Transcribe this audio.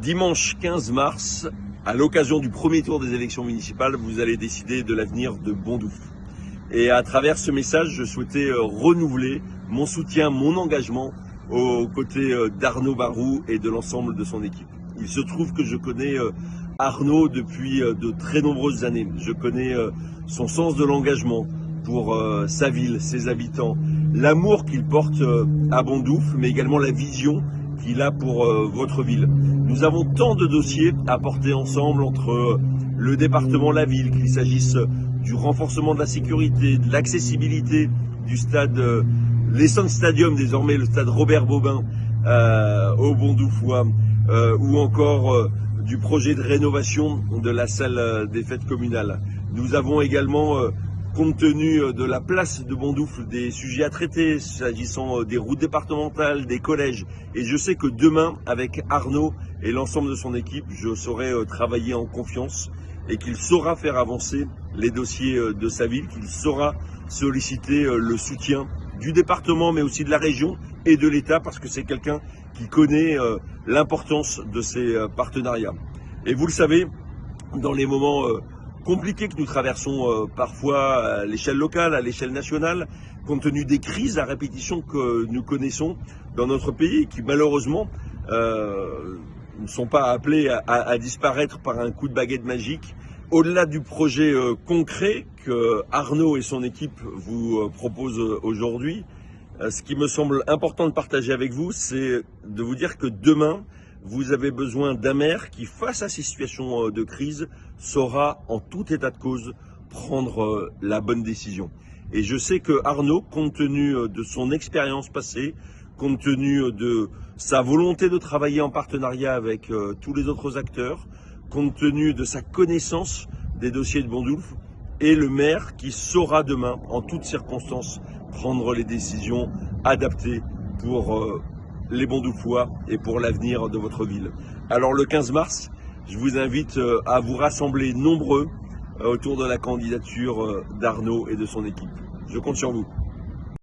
Dimanche 15 mars, à l'occasion du premier tour des élections municipales, vous allez décider de l'avenir de Bondoufle. Et à travers ce message, je souhaitais renouveler mon soutien, mon engagement aux côtés d'Arnaud Barroux et de l'ensemble de son équipe. Il se trouve que je connais Arnaud depuis de très nombreuses années. Je connais son sens de l'engagement pour sa ville, ses habitants, l'amour qu'il porte à Bondoufle, mais également la vision qu'il a pour votre ville. Nous avons tant de dossiers à porter ensemble entre le département, la ville, qu'il s'agisse du renforcement de la sécurité, de l'accessibilité du stade, l'Essonne Stadium, désormais le stade Robert Bobin au Bondouflois, ou encore du projet de rénovation de la salle des fêtes communales. Nous avons également, compte tenu de la place de Bondoufle, des sujets à traiter, s'agissant des routes départementales, des collèges. Et je sais que demain, avec Arnaud et l'ensemble de son équipe, je saurai travailler en confiance et qu'il saura faire avancer les dossiers de sa ville, qu'il saura solliciter le soutien du département, mais aussi de la région et de l'État, parce que c'est quelqu'un qui connaît l'importance de ces partenariats. Et vous le savez, dans les moments compliqués que nous traversons parfois à l'échelle locale, à l'échelle nationale, compte tenu des crises à répétition que nous connaissons dans notre pays, qui malheureusement ne sont pas appelés à disparaître par un coup de baguette magique. Au-delà du projet concret que Arnaud et son équipe vous proposent aujourd'hui, ce qui me semble important de partager avec vous, c'est de vous dire que demain, vous avez besoin d'un maire qui, face à ces situations de crise, saura en tout état de cause prendre la bonne décision. Et je sais que Arnaud, compte tenu de son expérience passée, compte tenu de sa volonté de travailler en partenariat avec tous les autres acteurs, compte tenu de sa connaissance des dossiers de Bondoufle, est le maire qui saura demain, en toutes circonstances, prendre les décisions adaptées pour les Bondouflois et pour l'avenir de votre ville. Alors le 15 mars, je vous invite à vous rassembler nombreux autour de la candidature d'Arnaud et de son équipe. Je compte sur vous.